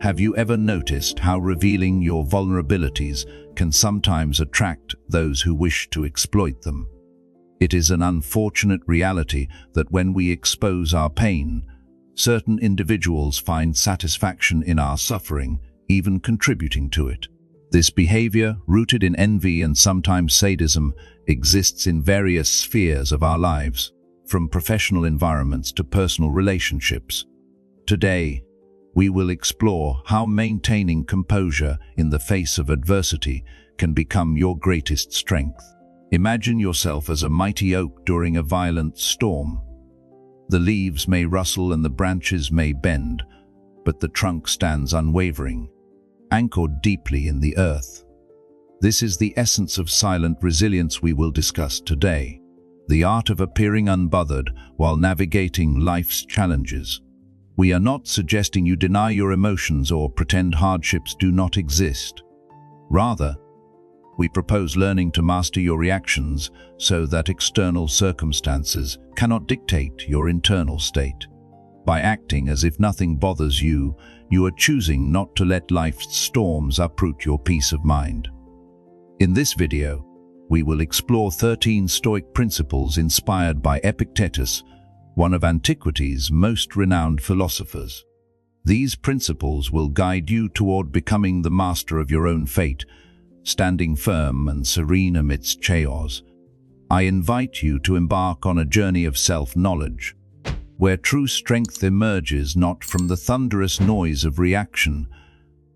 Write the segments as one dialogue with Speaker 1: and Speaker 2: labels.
Speaker 1: Have you ever noticed how revealing your vulnerabilities can sometimes attract those who wish to exploit them? It is an unfortunate reality that when we expose our pain, certain individuals find satisfaction in our suffering, even contributing to it. This behavior, rooted in envy and sometimes sadism, exists in various spheres of our lives, from professional environments to personal relationships. Today, we will explore how maintaining composure in the face of adversity can become your greatest strength. Imagine yourself as a mighty oak during a violent storm. The leaves may rustle and the branches may bend, but the trunk stands unwavering, anchored deeply in the earth. This is the essence of silent resilience we will discuss today, the art of appearing unbothered while navigating life's challenges. We are not suggesting you deny your emotions or pretend hardships do not exist. Rather, we propose learning to master your reactions so that external circumstances cannot dictate your internal state. By acting as if nothing bothers you, you are choosing not to let life's storms uproot your peace of mind. In this video, we will explore 13 Stoic principles inspired by Epictetus, one of antiquity's most renowned philosophers. These principles will guide you toward becoming the master of your own fate, standing firm and serene amidst chaos. I invite you to embark on a journey of self-knowledge, where true strength emerges not from the thunderous noise of reaction,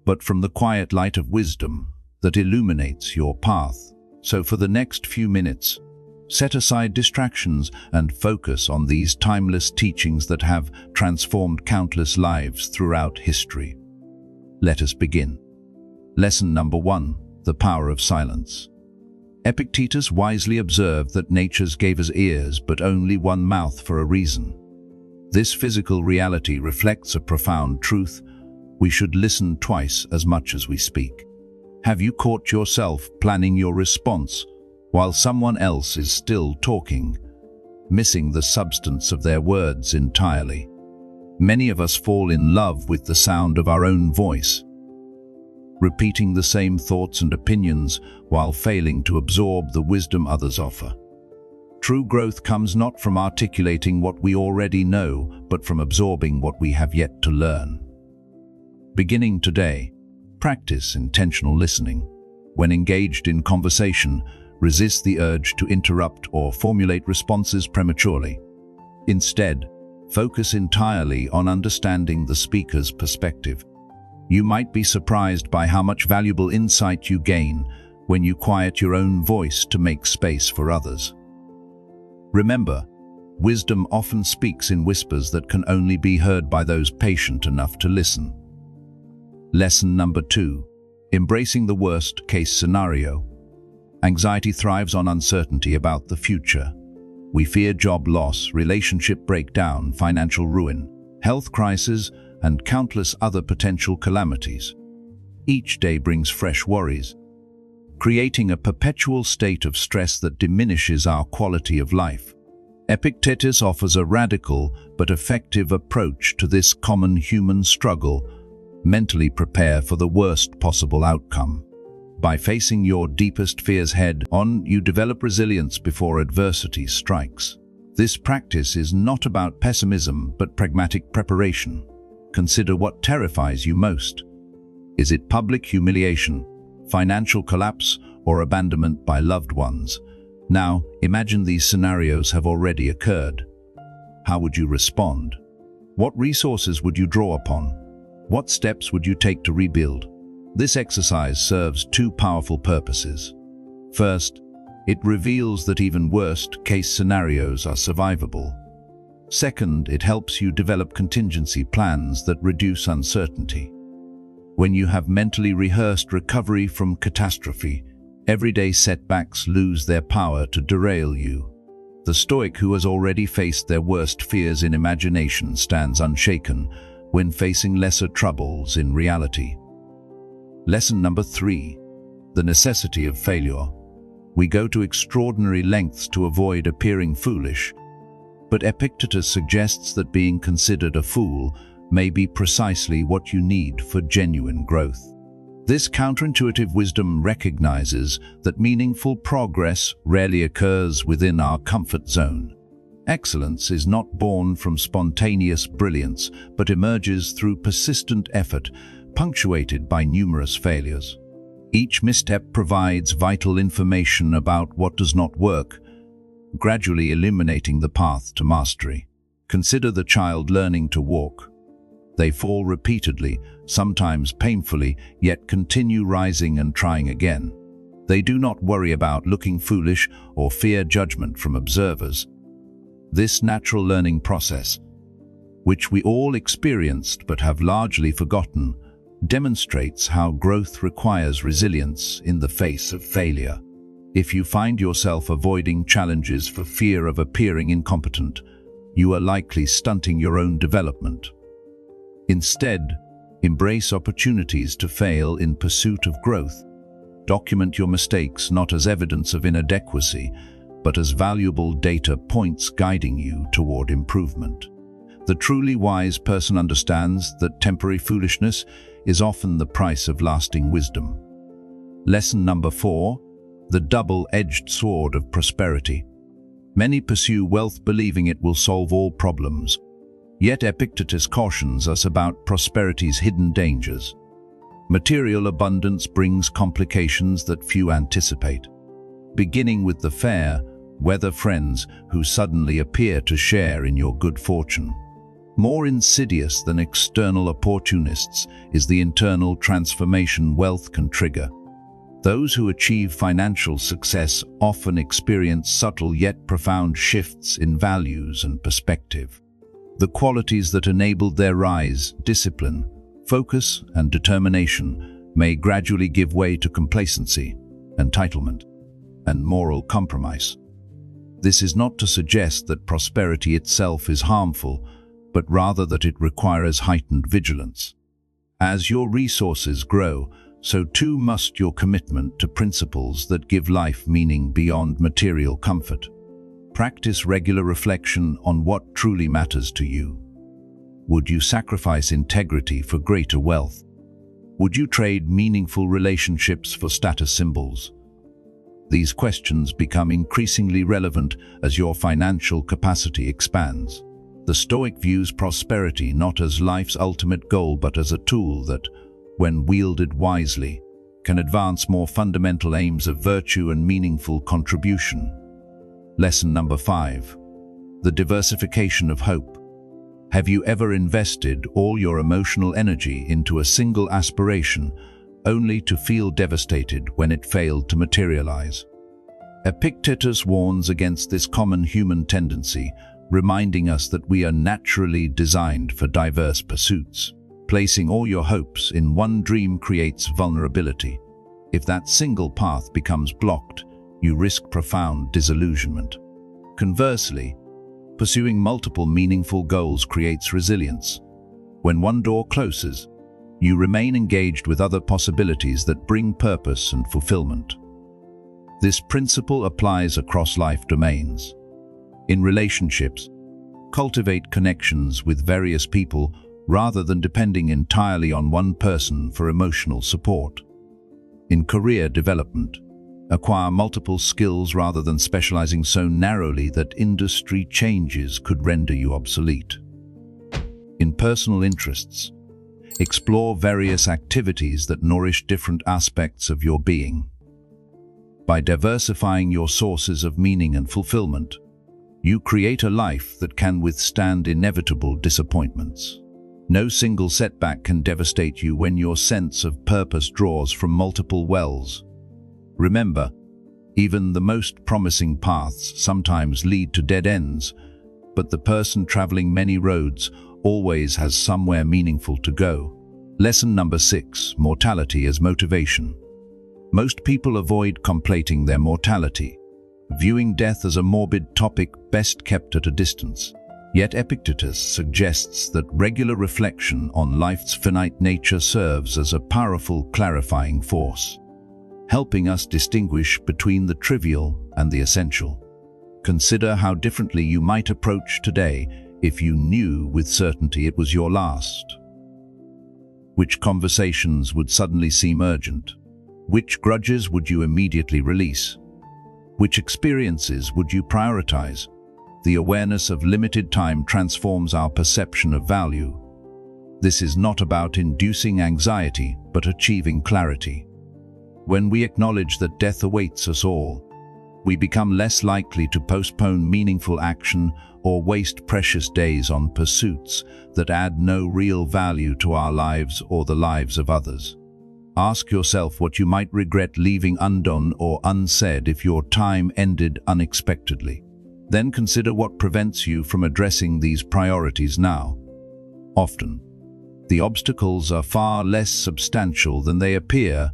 Speaker 1: but from the quiet light of wisdom that illuminates your path. So for the next few minutes, set aside distractions and focus on these timeless teachings that have transformed countless lives throughout history. Let us begin. Lesson number 1. The power of silence. Epictetus wisely observed that nature gave us ears but only one mouth for a reason. This physical reality reflects a profound truth: we should listen twice as much as we speak. Have you caught yourself planning your response while someone else is still talking, missing the substance of their words entirely? Many of us fall in love with the sound of our own voice, repeating the same thoughts and opinions while failing to absorb the wisdom others offer. True growth comes not from articulating what we already know, but from absorbing what we have yet to learn. Beginning today, practice intentional listening. When engaged in conversation, resist the urge to interrupt or formulate responses prematurely. Instead, focus entirely on understanding the speaker's perspective. You might be surprised by how much valuable insight you gain when you quiet your own voice to make space for others. Remember, wisdom often speaks in whispers that can only be heard by those patient enough to listen. Lesson number 2. Embracing the worst-case scenario. Anxiety thrives on uncertainty about the future. We fear job loss, relationship breakdown, financial ruin, health crisis, and countless other potential calamities. Each day brings fresh worries, creating a perpetual state of stress that diminishes our quality of life. Epictetus offers a radical but effective approach to this common human struggle: mentally prepare for the worst possible outcome. By facing your deepest fears head-on, you develop resilience before adversity strikes. This practice is not about pessimism, but pragmatic preparation. Consider what terrifies you most. Is it public humiliation, financial collapse, or abandonment by loved ones? Now, imagine these scenarios have already occurred. How would you respond? What resources would you draw upon? What steps would you take to rebuild? This exercise serves two powerful purposes. First, it reveals that even worst-case scenarios are survivable. Second, it helps you develop contingency plans that reduce uncertainty. When you have mentally rehearsed recovery from catastrophe, everyday setbacks lose their power to derail you. The Stoic who has already faced their worst fears in imagination stands unshaken when facing lesser troubles in reality. Lesson number 3. The necessity of failure. We go to extraordinary lengths to avoid appearing foolish, but Epictetus suggests that being considered a fool may be precisely what you need for genuine growth. This counterintuitive wisdom recognizes that meaningful progress rarely occurs within our comfort zone. Excellence is not born from spontaneous brilliance, but emerges through persistent effort, punctuated by numerous failures. Each misstep provides vital information about what does not work, gradually illuminating the path to mastery. Consider the child learning to walk. They fall repeatedly, sometimes painfully, yet continue rising and trying again. They do not worry about looking foolish or fear judgment from observers. This natural learning process, which we all experienced but have largely forgotten, demonstrates how growth requires resilience in the face of failure. If you find yourself avoiding challenges for fear of appearing incompetent, you are likely stunting your own development. Instead, embrace opportunities to fail in pursuit of growth. Document your mistakes not as evidence of inadequacy, but as valuable data points guiding you toward improvement. The truly wise person understands that temporary foolishness is often the price of lasting wisdom. Lesson number 4: the double-edged sword of prosperity. Many pursue wealth believing it will solve all problems. Yet Epictetus cautions us about prosperity's hidden dangers. Material abundance brings complications that few anticipate, beginning with the fair weather friends who suddenly appear to share in your good fortune. More insidious than external opportunists is the internal transformation wealth can trigger. Those who achieve financial success often experience subtle yet profound shifts in values and perspective. The qualities that enabled their rise, discipline, focus, and determination, may gradually give way to complacency, entitlement, and moral compromise. This is not to suggest that prosperity itself is harmful, but rather that it requires heightened vigilance. As your resources grow, so too must your commitment to principles that give life meaning beyond material comfort. Practice regular reflection on what truly matters to you. Would you sacrifice integrity for greater wealth? Would you trade meaningful relationships for status symbols? These questions become increasingly relevant as your financial capacity expands. The Stoic views prosperity not as life's ultimate goal but as a tool that, when wielded wisely, can advance more fundamental aims of virtue and meaningful contribution. Lesson number 5: the diversification of hope. Have you ever invested all your emotional energy into a single aspiration, only to feel devastated when it failed to materialize? Epictetus warns against this common human tendency, reminding us that we are naturally designed for diverse pursuits. Placing all your hopes in one dream creates vulnerability. If that single path becomes blocked, you risk profound disillusionment. Conversely, pursuing multiple meaningful goals creates resilience. When one door closes, you remain engaged with other possibilities that bring purpose and fulfillment. This principle applies across life domains. In relationships, cultivate connections with various people rather than depending entirely on one person for emotional support. In career development, acquire multiple skills rather than specializing so narrowly that industry changes could render you obsolete. In personal interests, explore various activities that nourish different aspects of your being. By diversifying your sources of meaning and fulfillment, you create a life that can withstand inevitable disappointments. No single setback can devastate you when your sense of purpose draws from multiple wells. Remember, even the most promising paths sometimes lead to dead ends, but the person traveling many roads always has somewhere meaningful to go. Lesson number 6: mortality as motivation. Most people avoid contemplating their mortality, viewing death as a morbid topic best kept at a distance. Yet Epictetus suggests that regular reflection on life's finite nature serves as a powerful clarifying force, helping us distinguish between the trivial and the essential. Consider how differently you might approach today if you knew with certainty it was your last? Which conversations would suddenly seem urgent? Which grudges would you immediately release? Which experiences would you prioritize? The awareness of limited time transforms our perception of value. This is not about inducing anxiety, but achieving clarity. When we acknowledge that death awaits us all, we become less likely to postpone meaningful action or waste precious days on pursuits that add no real value to our lives or the lives of others. Ask yourself what you might regret leaving undone or unsaid if your time ended unexpectedly. Then consider what prevents you from addressing these priorities now. Often, the obstacles are far less substantial than they appear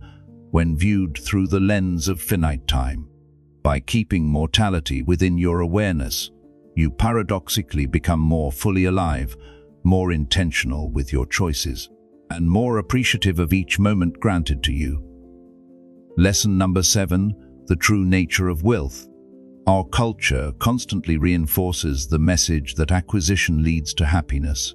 Speaker 1: when viewed through the lens of finite time. By keeping mortality within your awareness, you paradoxically become more fully alive, more intentional with your choices, and more appreciative of each moment granted to you. Lesson number 7, the true nature of wealth. Our culture constantly reinforces the message that acquisition leads to happiness.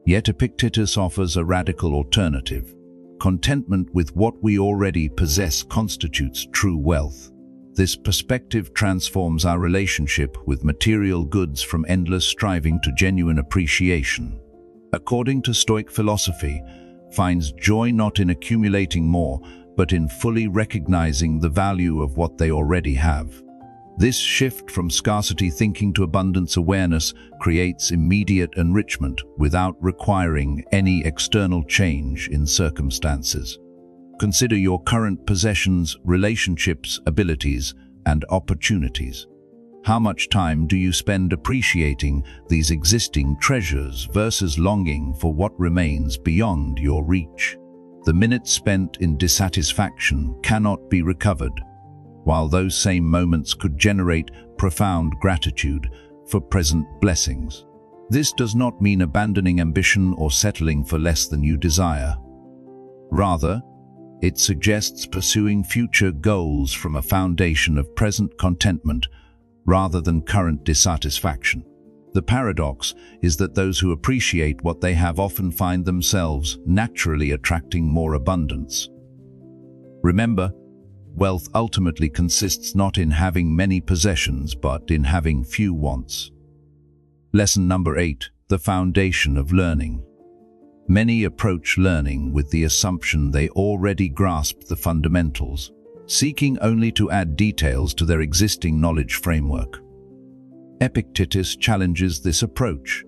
Speaker 1: Yet Epictetus offers a radical alternative. Contentment with what we already possess constitutes true wealth. This perspective transforms our relationship with material goods from endless striving to genuine appreciation. According to Stoic philosophy, finds joy not in accumulating more, but in fully recognizing the value of what they already have. This shift from scarcity thinking to abundance awareness creates immediate enrichment without requiring any external change in circumstances. Consider your current possessions, relationships, abilities, and opportunities. How much time do you spend appreciating these existing treasures versus longing for what remains beyond your reach? The minutes spent in dissatisfaction cannot be recovered, while those same moments could generate profound gratitude for present blessings. This does not mean abandoning ambition or settling for less than you desire. Rather, it suggests pursuing future goals from a foundation of present contentment rather than current dissatisfaction. The paradox is that those who appreciate what they have often find themselves naturally attracting more abundance. Remember, wealth ultimately consists not in having many possessions, but in having few wants. Lesson number 8, the foundation of learning. Many approach learning with the assumption they already grasp the fundamentals, seeking only to add details to their existing knowledge framework. Epictetus challenges this approach,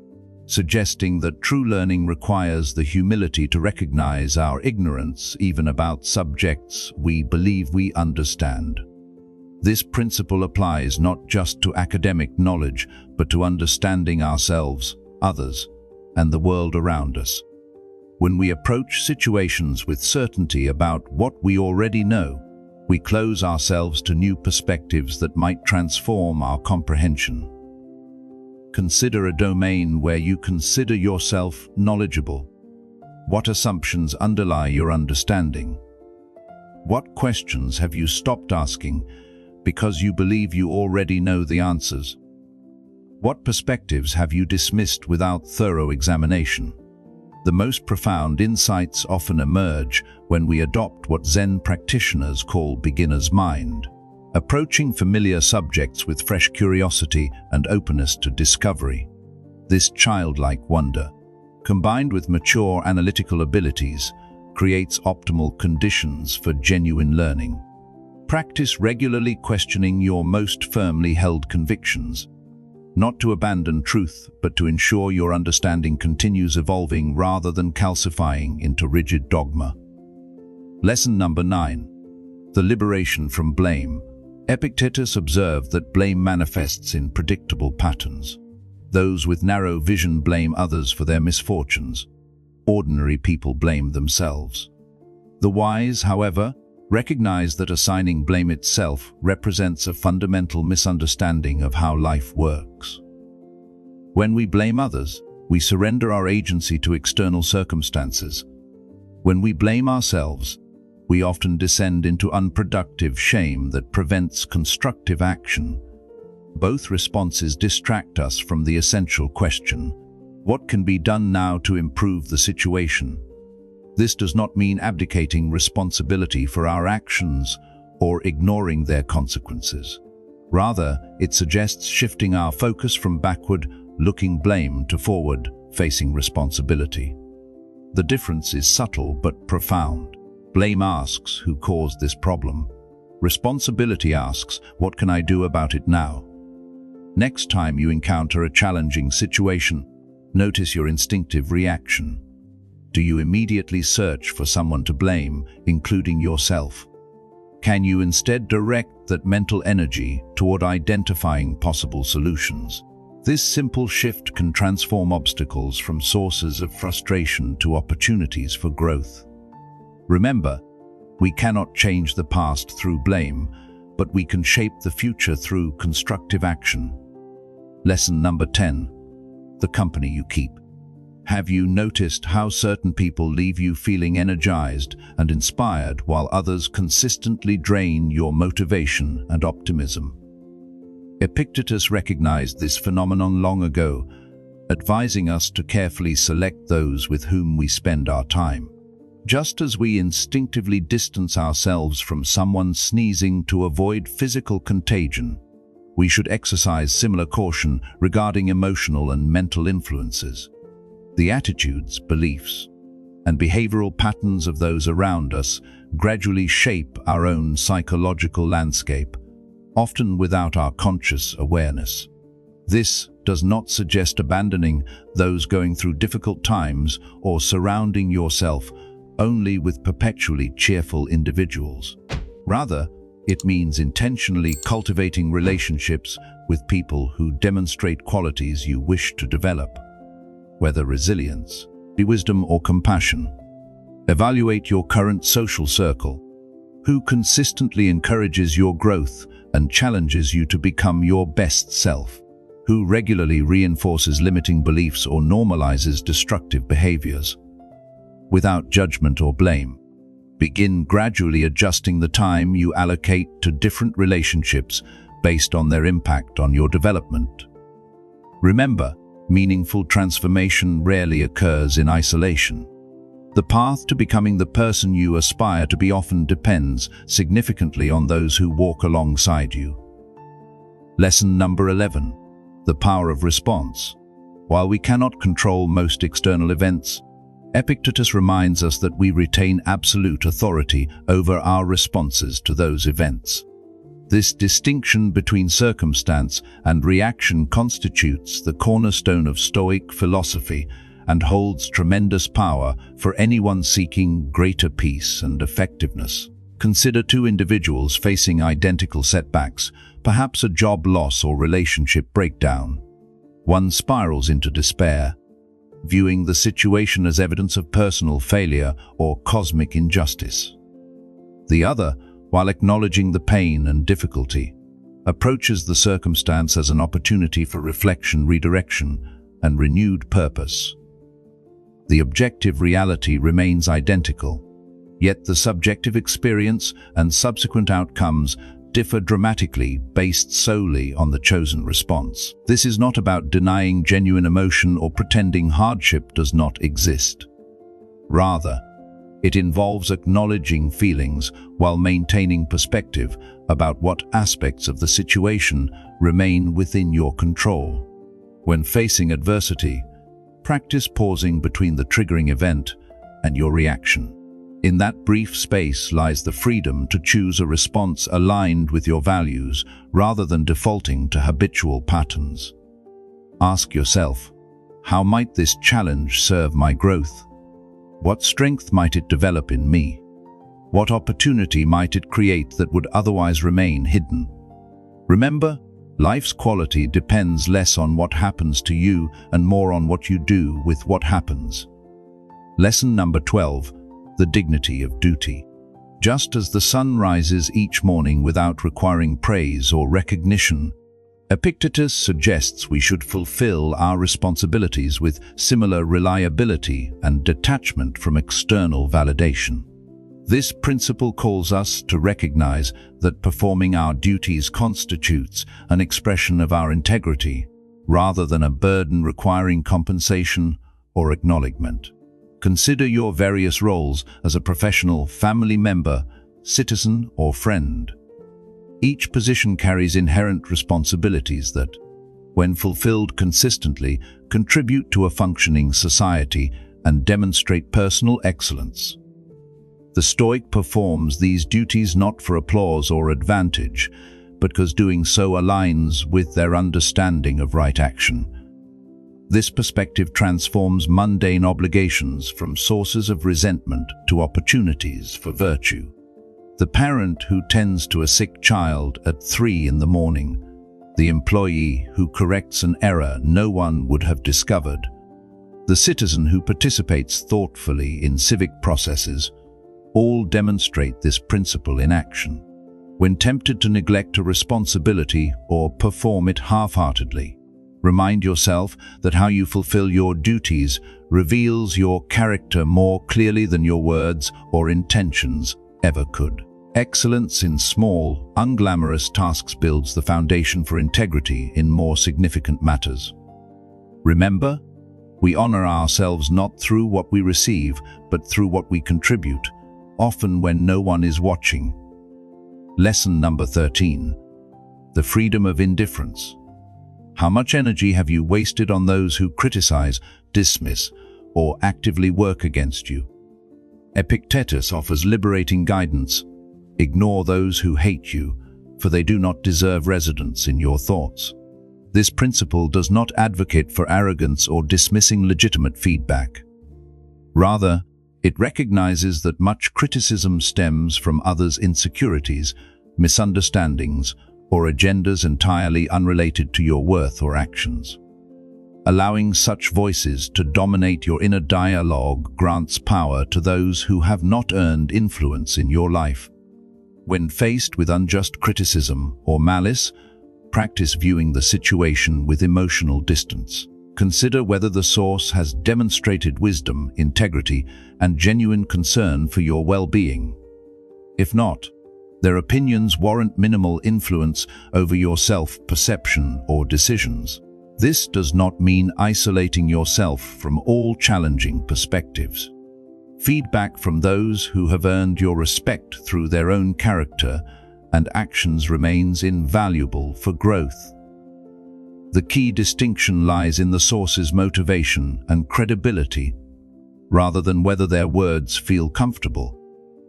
Speaker 1: suggesting that true learning requires the humility to recognize our ignorance even about subjects we believe we understand. This principle applies not just to academic knowledge, but to understanding ourselves, others, and the world around us. When we approach situations with certainty about what we already know, we close ourselves to new perspectives that might transform our comprehension. Consider a domain where you consider yourself knowledgeable. What assumptions underlie your understanding? What questions have you stopped asking because you believe you already know the answers? What perspectives have you dismissed without thorough examination? The most profound insights often emerge when we adopt what Zen practitioners call beginner's mind, approaching familiar subjects with fresh curiosity and openness to discovery. This childlike wonder, combined with mature analytical abilities, creates optimal conditions for genuine learning. Practice regularly questioning your most firmly held convictions, not to abandon truth, but to ensure your understanding continues evolving rather than calcifying into rigid dogma. Lesson number 9, the liberation from blame. Epictetus observed that blame manifests in predictable patterns. Those with narrow vision blame others for their misfortunes. Ordinary people blame themselves. The wise, however, recognize that assigning blame itself represents a fundamental misunderstanding of how life works. When we blame others, we surrender our agency to external circumstances. When we blame ourselves, we often descend into unproductive shame that prevents constructive action. both responses distract us from the essential question: what can be done now to improve the situation? This does not mean abdicating responsibility for our actions or ignoring their consequences. Rather, it suggests shifting our focus from backward-looking blame to forward-facing responsibility. The difference is subtle but profound. Blame asks, who caused this problem? Responsibility asks, what can I do about it now? Next time you encounter a challenging situation, notice your instinctive reaction. Do you immediately search for someone to blame, including yourself? Can you instead direct that mental energy toward identifying possible solutions? This simple shift can transform obstacles from sources of frustration to opportunities for growth. Remember, we cannot change the past through blame, but we can shape the future through constructive action. Lesson number 10. The company you keep. Have you noticed how certain people leave you feeling energized and inspired while others consistently drain your motivation and optimism? Epictetus recognized this phenomenon long ago, advising us to carefully select those with whom we spend our time. Just as we instinctively distance ourselves from someone sneezing to avoid physical contagion, we should exercise similar caution regarding emotional and mental influences. The attitudes, beliefs, and behavioral patterns of those around us gradually shape our own psychological landscape, often without our conscious awareness. This does not suggest abandoning those going through difficult times or surrounding yourself only with perpetually cheerful individuals. Rather, it means intentionally cultivating relationships with people who demonstrate qualities you wish to develop, whether resilience, wisdom, or compassion. Evaluate your current social circle. Who consistently encourages your growth and challenges you to become your best self? Who regularly reinforces limiting beliefs or normalizes destructive behaviors? Without judgment or blame, begin gradually adjusting the time you allocate to different relationships based on their impact on your development. Remember, meaningful transformation rarely occurs in isolation. The path to becoming the person you aspire to be often depends significantly on those who walk alongside you. Lesson number 11. The power of response. While we cannot control most external events, Epictetus reminds us that we retain absolute authority over our responses to those events. This distinction between circumstance and reaction constitutes the cornerstone of Stoic philosophy and holds tremendous power for anyone seeking greater peace and effectiveness. Consider two individuals facing identical setbacks, perhaps a job loss or relationship breakdown. One spirals into despair, viewing the situation as evidence of personal failure or cosmic injustice. The other, while acknowledging the pain and difficulty, approaches the circumstance as an opportunity for reflection, redirection, and renewed purpose. The objective reality remains identical, yet the subjective experience and subsequent outcomes differ dramatically based solely on the chosen response. This is not about denying genuine emotion or pretending hardship does not exist. Rather, it involves acknowledging feelings while maintaining perspective about what aspects of the situation remain within your control. When facing adversity, practice pausing between the triggering event and your reaction. In that brief space lies the freedom to choose a response aligned with your values rather than defaulting to habitual patterns. Ask yourself, how might this challenge serve my growth? What strength might it develop in me? What opportunity might it create that would otherwise remain hidden? Remember, life's quality depends less on what happens to you and more on what you do with what happens. Lesson number 12. The dignity of duty. Just as the sun rises each morning without requiring praise or recognition, Epictetus suggests we should fulfill our responsibilities with similar reliability and detachment from external validation. This principle calls us to recognize that performing our duties constitutes an expression of our integrity, rather than a burden requiring compensation or acknowledgement. Consider your various roles as a professional, family member, citizen, or friend. Each position carries inherent responsibilities that, when fulfilled consistently, contribute to a functioning society and demonstrate personal excellence. The Stoic performs these duties not for applause or advantage, but because doing so aligns with their understanding of right action. This perspective transforms mundane obligations from sources of resentment to opportunities for virtue. The parent who tends to a sick child at 3 in the morning, the employee who corrects an error no one would have discovered, the citizen who participates thoughtfully in civic processes, all demonstrate this principle in action. When tempted to neglect a responsibility or perform it half-heartedly, remind yourself that how you fulfill your duties reveals your character more clearly than your words or intentions ever could. Excellence in small, unglamorous tasks builds the foundation for integrity in more significant matters. Remember, we honor ourselves not through what we receive, but through what we contribute, often when no one is watching. Lesson number 13. The freedom of indifference. How much energy have you wasted on those who criticize, dismiss, or actively work against you? Epictetus offers liberating guidance. Ignore those who hate you, for they do not deserve residence in your thoughts. This principle does not advocate for arrogance or dismissing legitimate feedback. Rather, it recognizes that much criticism stems from others' insecurities, misunderstandings, or agendas entirely unrelated to your worth or actions. Allowing such voices to dominate your inner dialogue grants power to those who have not earned influence in your life. When faced with unjust criticism or malice, practice viewing the situation with emotional distance. Consider whether the source has demonstrated wisdom, integrity, and genuine concern for your well-being. If not, their opinions warrant minimal influence over your self-perception or decisions. This does not mean isolating yourself from all challenging perspectives. Feedback from those who have earned your respect through their own character and actions remains invaluable for growth. The key distinction lies in the source's motivation and credibility, rather than whether their words feel comfortable.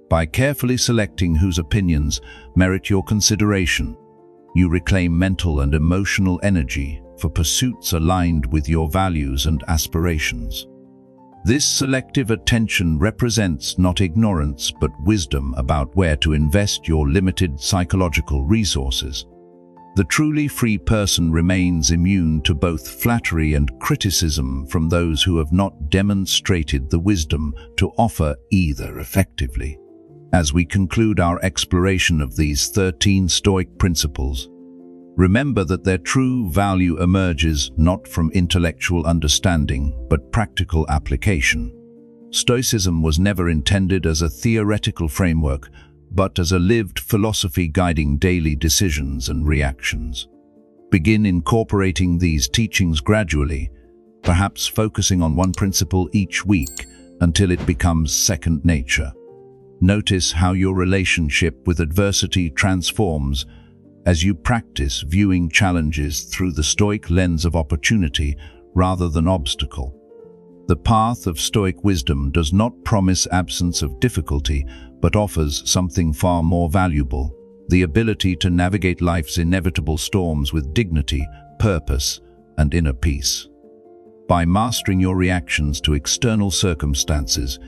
Speaker 1: By carefully selecting whose opinions merit your consideration, you reclaim mental and emotional energy for pursuits aligned with your values and aspirations. This selective attention represents not ignorance but wisdom about where to invest your limited psychological resources. The truly free person remains immune to both flattery and criticism from those who have not demonstrated the wisdom to offer either effectively. As we conclude our exploration of these 13 Stoic principles, remember that their true value emerges not from intellectual understanding but practical application. Stoicism was never intended as a theoretical framework, but as a lived philosophy guiding daily decisions and reactions. Begin incorporating these teachings gradually, perhaps focusing on one principle each week until it becomes second nature. Notice how your relationship with adversity transforms as you practice viewing challenges through the Stoic lens of opportunity rather than obstacle. The path of Stoic wisdom does not promise absence of difficulty, but offers something far more valuable: the ability to navigate life's inevitable storms with dignity, purpose, and inner peace. By mastering your reactions to external circumstances,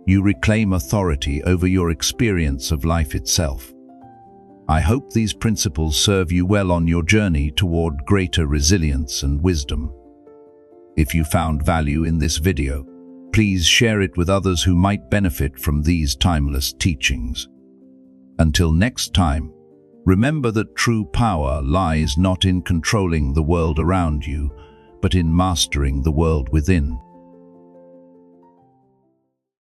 Speaker 1: you reclaim authority over your experience of life itself. I hope these principles serve you well on your journey toward greater resilience and wisdom. If you found value in this video, please share it with others who might benefit from these timeless teachings. Until next time, remember that true power lies not in controlling the world around you, but in mastering the world within.